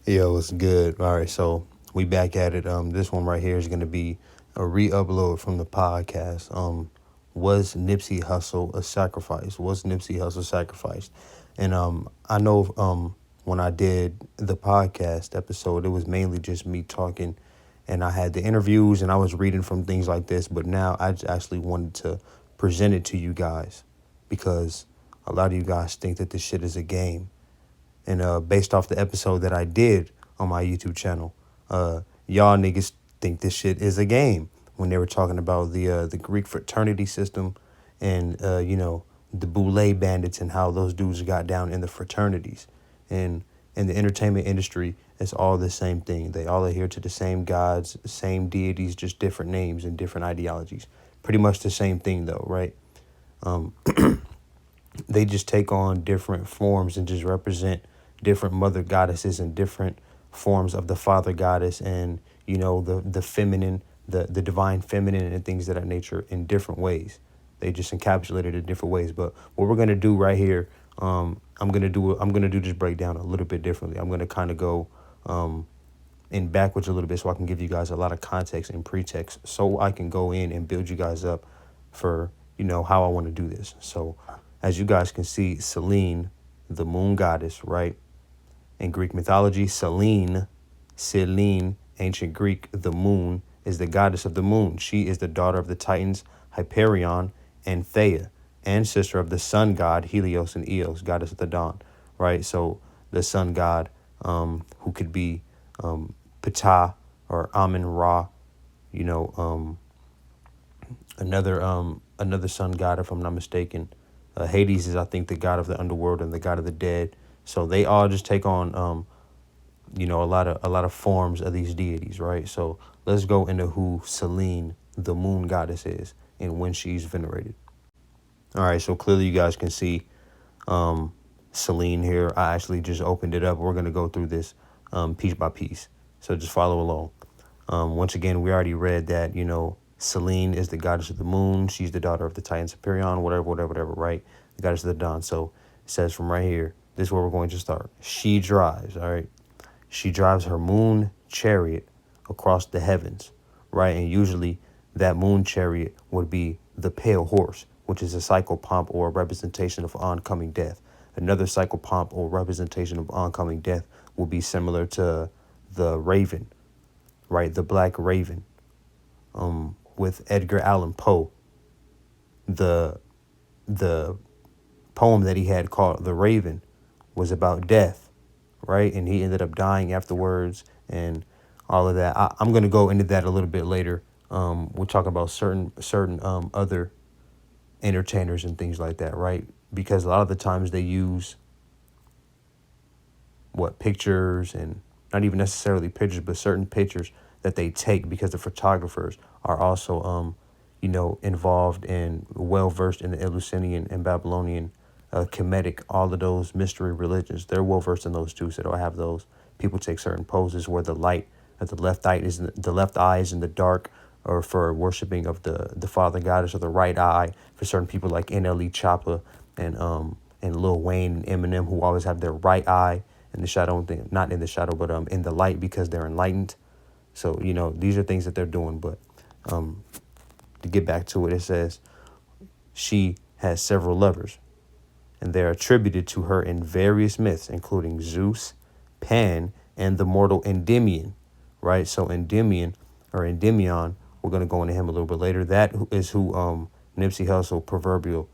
Yo, it's good. All right, so we back at it. This one right here is gonna be a re-upload from the podcast. Was Nipsey Hussle a sacrifice? Was Nipsey Hussle sacrificed? And I know when I did the podcast episode, it was mainly just me talking, and I had the interviews and I was reading from things like this. But now I actually wanted to present it to you guys because a lot of you guys think that this shit is a game. And based off the episode that I did on my YouTube channel, y'all niggas think this shit is a game when they were talking about the Greek fraternity system and the Boule bandits and how those dudes got down in the fraternities. And in the entertainment industry, it's all the same thing. They all adhere to the same gods, same deities, just different names and different ideologies. Pretty much the same thing though, right? They just take on different forms and just represent different mother goddesses and different forms of the father goddess and the feminine, the divine feminine and things of that nature in different ways. They just encapsulate it in different ways. But what we're gonna do right here, I'm gonna do this breakdown a little bit differently. I'm gonna kind of go in backwards a little bit so I can give you guys a lot of context and pretext so I can go in and build you guys up for how I want to do this. So as you guys can see, Selene, the moon goddess, right? In Greek mythology, Selene, ancient Greek, the moon, is the goddess of the moon. She is the daughter of the Titans, Hyperion and Theia, and sister of the sun god, Helios and Eos, goddess of the dawn, right? So the sun god, who could be Ptah or Amun-Ra, another sun god, if I'm not mistaken. Hades is, I think, the god of the underworld and the god of the dead. So they all just take on, a lot of forms of these deities, right? So let's go into who Selene, the moon goddess, is and when she's venerated. All right, so clearly you guys can see Selene here. I actually just opened it up. We're going to go through this piece by piece. So just follow along. Once again, we already read that, Selene is the goddess of the moon. She's the daughter of the Titan Hyperion, whatever, right? The goddess of the dawn. So it says from right here, this is where we're going to start. She drives, all right? She drives her moon chariot across the heavens, right? And usually that moon chariot would be the pale horse, which is a psychopomp or a representation of oncoming death. Another psychopomp or representation of oncoming death will be similar to the raven, right? The black raven. With Edgar Allan Poe, the poem that he had called The Raven was about death, right? And he ended up dying afterwards and all of that. I'm going to go into that a little bit later. We'll talk about certain other entertainers and things like that, right? Because a lot of the times they use pictures, and not even necessarily pictures, but certain pictures that they take because the photographers are also involved and well versed in the Eleusinian and Babylonian, Kemetic, all of those mystery religions. They're well versed in those too, so they'll have those. People take certain poses where the light at the left eye is in the dark, or for worshiping of the Father Goddess, or the right eye for certain people like NLE Choppa and Lil Wayne and Eminem, who always have their right eye in the shadow, not in the shadow, but in the light because they're enlightened. So these are things that they're doing. But to get back to it, it says she has several lovers, and they're attributed to her in various myths, including Zeus, Pan, and the mortal Endymion, right? So Endymion, we're going to go into him a little bit later. That is who Nipsey Hussle proverbial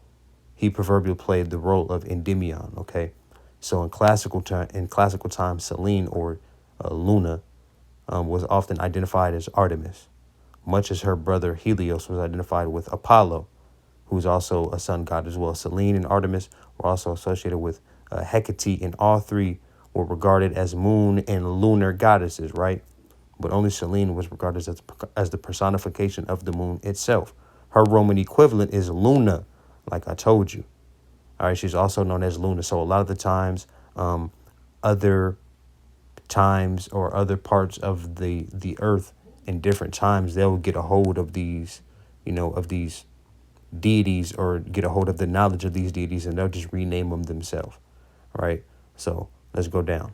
played the role of Endymion, okay? So in classical time, Selene, or Luna, was often identified as Artemis, much as her brother Helios was identified with Apollo, who's also a sun god as well. Selene and Artemis were also associated with Hecate, and all three were regarded as moon and lunar goddesses, right? But only Selene was regarded as the personification of the moon itself. Her Roman equivalent is Luna, like I told you. All right, she's also known as Luna. So a lot of the times, other times or other parts of the earth in different times, they'll get a hold of these, of these deities, or get a hold of the knowledge of these deities, and they'll just rename them themselves, right? So let's go down.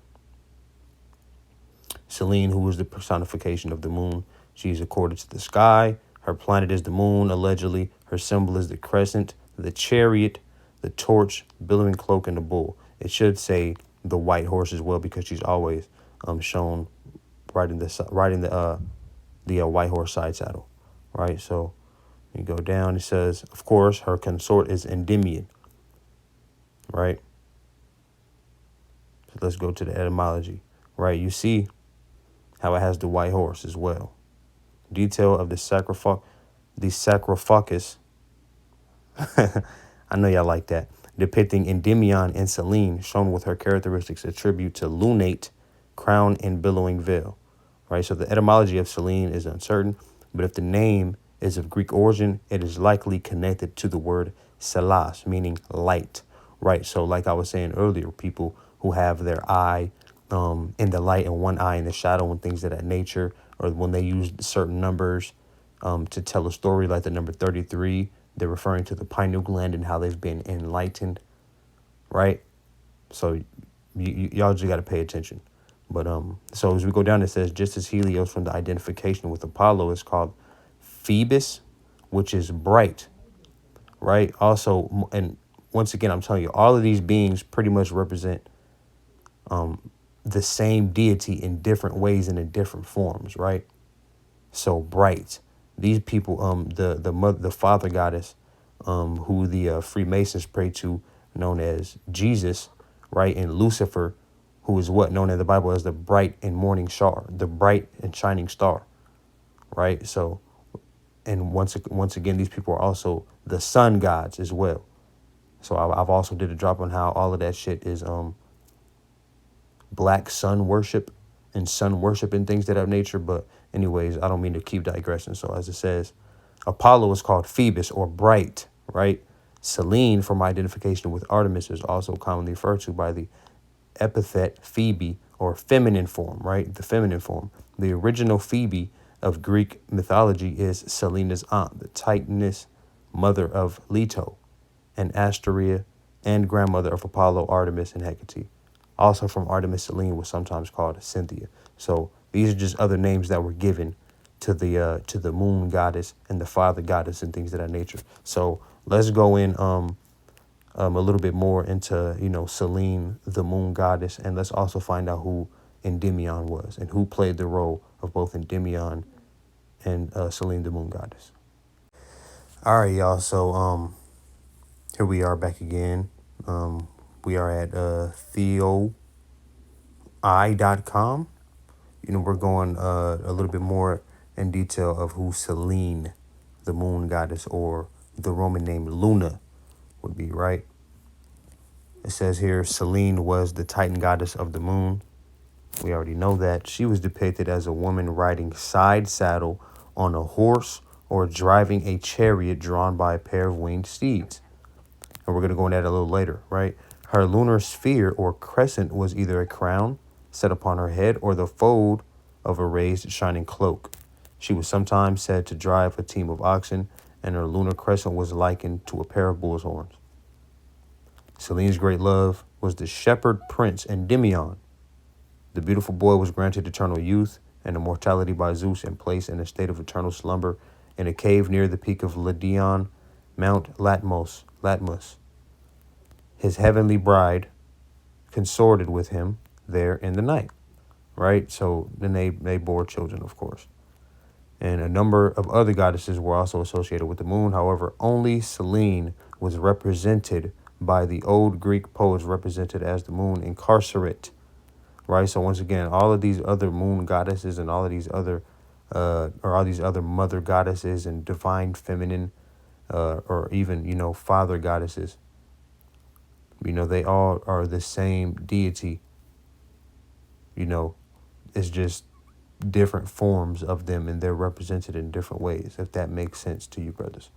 Selene, who is the personification of the moon, she's accorded to the sky. Her planet is the moon, allegedly. Her symbol is the crescent, the chariot, the torch, billowing cloak, and the bull. It should say the white horse as well because she's always shown riding the white horse side saddle, right? So you go down. It says, of course, her consort is Endymion, right? So let's go to the etymology, right? You see how it has the white horse as well. Detail of the sarcophagus. I know y'all like that. Depicting Endymion and Selene, shown with her characteristics attribute to lunate, crown, and billowing veil. Right, so the etymology of Selene is uncertain, but if the name is of Greek origin, it is likely connected to the word selas, meaning light. Right, so like I was saying earlier, people who have their eye in the light and one eye in the shadow and things of that nature, or when they use certain numbers to tell a story, like the number 33, they're referring to the pineal gland and how they've been enlightened, right? So y'all just got to pay attention. But so as we go down, it says, just as Helios from the identification with Apollo is called Phoebus, which is bright, right? Also, and once again, I'm telling you, all of these beings pretty much represent the same deity in different ways and in different forms, right? So bright. These people, the father goddess, who the Freemasons pray to, known as Jesus, right, and Lucifer, who is what known in the Bible as the bright and morning star, the bright and shining star, right? So, and once again, these people are also the sun gods as well. So I've also did a drop on how all of that shit is black sun worship and things of that nature. But anyways, I don't mean to keep digressing. So as it says, Apollo is called Phoebus or bright, right? Selene, from identification with Artemis, is also commonly referred to by the epithet Phoebe or feminine form, right? The feminine form. The original Phoebe of Greek mythology is Selena's aunt, the Titaness, mother of Leto and Asteria, and grandmother of Apollo, Artemis, and Hecate. Also from Artemis, Selene was sometimes called Cynthia. So these are just other names that were given to the moon goddess and the father goddess and things of that nature. So let's go in a little bit more into, Selene, the moon goddess, and let's also find out who Endymion was and who played the role of both Endymion and Selene, the moon goddess. All right, y'all. So here we are back again. We are at theoi.com. We're going a little bit more in detail of who Selene, the moon goddess, or the Roman name Luna, would be, right? It says here, Selene was the Titan goddess of the moon. We already know that. She was depicted as a woman riding side saddle on a horse or driving a chariot drawn by a pair of winged steeds. And we're going to go into that a little later, right? Her lunar sphere or crescent was either a crown set upon her head or the fold of a raised shining cloak. She was sometimes said to drive a team of oxen, and her lunar crescent was likened to a pair of bull's horns. Selene's great love was the shepherd prince Endymion. The beautiful boy was granted eternal youth and immortality by Zeus and placed in a state of eternal slumber in a cave near the peak of Lydion, Mount Latmos. His heavenly bride consorted with him there in the night, right? So then they bore children, of course. And a number of other goddesses were also associated with the moon. However, only Selene was represented by the old Greek poets represented as the moon incarcerate, right? So once again, all of these other moon goddesses and all of these other mother goddesses and divine feminine or even, father goddesses, they all are the same deity. It's just different forms of them, and they're represented in different ways, if that makes sense to you, brothers.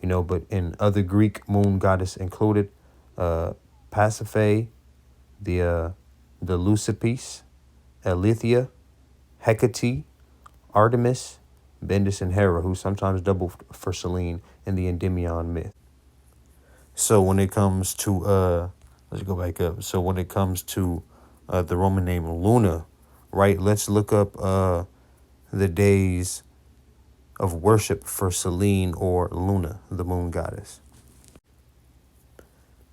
But in other Greek moon goddess included Pasiphae, the Leucippus, Elithia, Hecate, Artemis, Bendis, and Hera, who sometimes double for Selene in the Endymion myth. So when it comes to let's go back up. So when it comes to the Roman name Luna, right? Let's look up the days of worship for Selene or Luna, the moon goddess.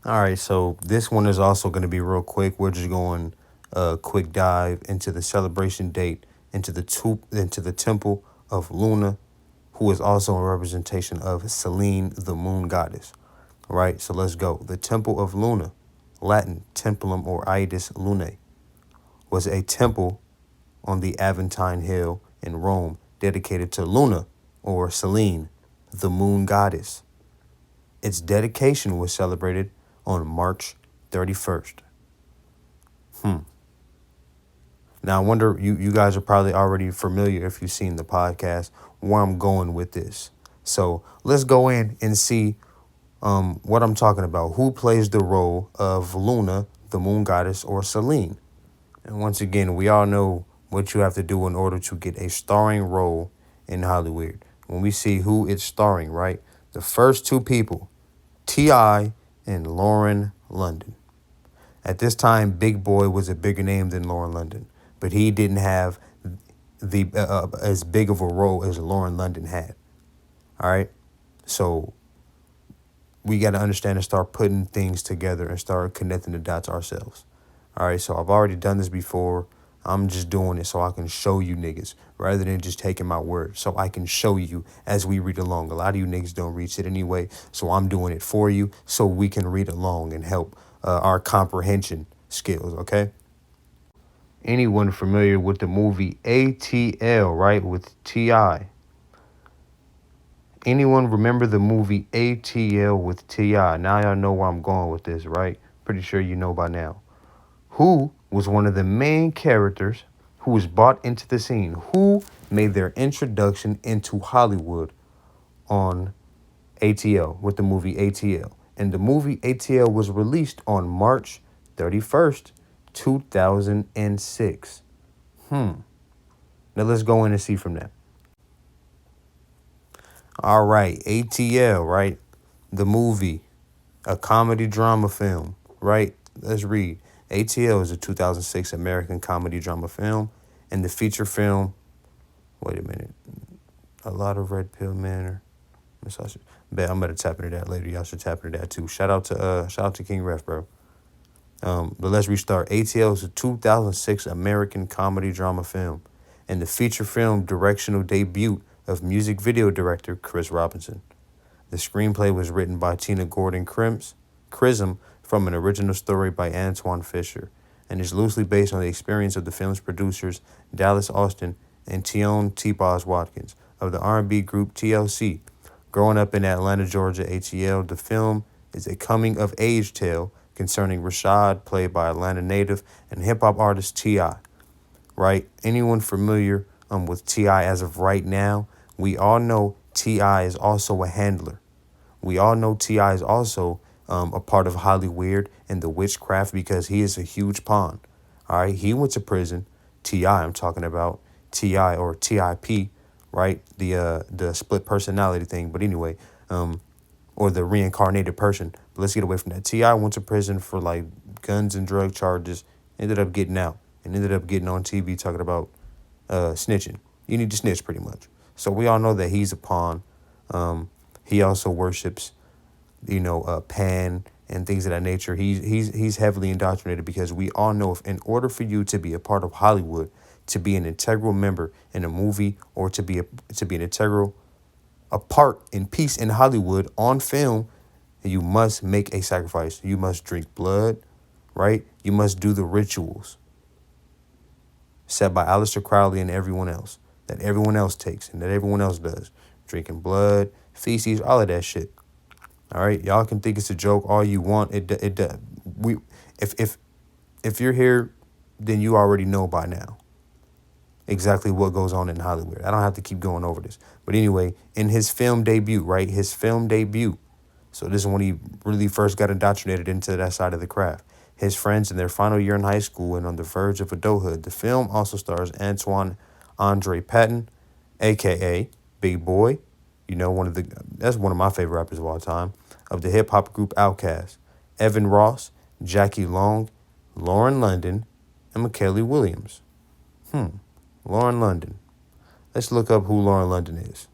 All right, so this one is also going to be real quick. We're just going a quick dive into the celebration date, into the temple of Luna, who is also a representation of Selene, the moon goddess. Right, so let's go. The temple of Luna, Latin Templum or Aedis Lunae, was a temple on the Aventine Hill in Rome dedicated to Luna or Selene, the moon goddess. Its dedication was celebrated on March 31st. Now, I wonder, you guys are probably already familiar if you've seen the podcast, where I'm going with this. So let's go in and see what I'm talking about. Who plays the role of Luna, the moon goddess, or Selene? And once again, we all know what you have to do in order to get a starring role in Hollywood. When we see who it's starring, right? The first two people, T.I. and Lauren London. At this time, Big Boy was a bigger name than Lauren London, but he didn't have the as big of a role as Lauren London had. All right, so we got to understand and start putting things together and start connecting the dots ourselves. All right, so I've already done this before. I'm just doing it so I can show you niggas rather than just taking my word. So I can show you as we read along. A lot of you niggas don't read it anyway, so I'm doing it for you so we can read along and help our comprehension skills, okay? Anyone familiar with the movie ATL, right, with T.I.? Anyone remember the movie ATL with T.I.? Now y'all know where I'm going with this, right? Pretty sure you know by now. Who was one of the main characters who was brought into the scene? Who made their introduction into Hollywood on ATL with the movie ATL? And the movie ATL was released on March 31st, 2006. Now let's go in and see from that. All right, ATL, right? The movie, a comedy drama film, right? Let's read. ATL is a 2006 American comedy drama film, and the feature film, wait a minute, a lot of Red Pill Manor. Bet I'm gonna tap into that later. Y'all should tap into that too. Shout out to King Ref, bro. But let's restart. ATL is a 2006 American comedy drama film, and the feature film directional debut of music video director Chris Robinson. The screenplay was written by Tina Gordon Chisholm from an original story by Antoine Fisher, and is loosely based on the experience of the film's producers Dallas Austin and Tion T-Boz Watkins of the R&B group TLC. Growing up in Atlanta, Georgia, ATL, the film is a coming-of-age tale concerning Rashad, played by Atlanta native and hip-hop artist T.I. Right? Anyone familiar with T.I. as of right now? We all know T.I. is also a handler. We all know T.I. is also a part of Hollywood and the witchcraft because he is a huge pawn. All right, he went to prison. T.I. I'm talking about T.I. or TIP, right? The split personality thing. But anyway, or the reincarnated person. But let's get away from that. T.I. went to prison for like guns and drug charges. Ended up getting out and ended up getting on TV talking about snitching. You need to snitch pretty much. So we all know that he's a pawn. He also worships, Pan and things of that nature. He's heavily indoctrinated because we all know if in order for you to be a part of Hollywood, to be an integral member in a movie, or to be an integral a part in piece in Hollywood on film, you must make a sacrifice. You must drink blood, right? You must do the rituals set by Aleister Crowley and everyone else, that everyone else takes and that everyone else does. Drinking blood, feces, all of that shit. All right, y'all can think it's a joke all you want. If you're here, then you already know by now exactly what goes on in Hollywood. I don't have to keep going over this. But anyway, in his film debut, right? His film debut. So this is when he really first got indoctrinated into that side of the craft. His friends in their final year in high school and on the verge of adulthood. The film also stars Antoine Andre Patton, a.k.a. Big Boy. That's one of my favorite rappers of all time, of the hip-hop group Outkast. Evan Ross, Jackie Long, Lauren London, and McKelly Williams. Lauren London. Let's look up who Lauren London is.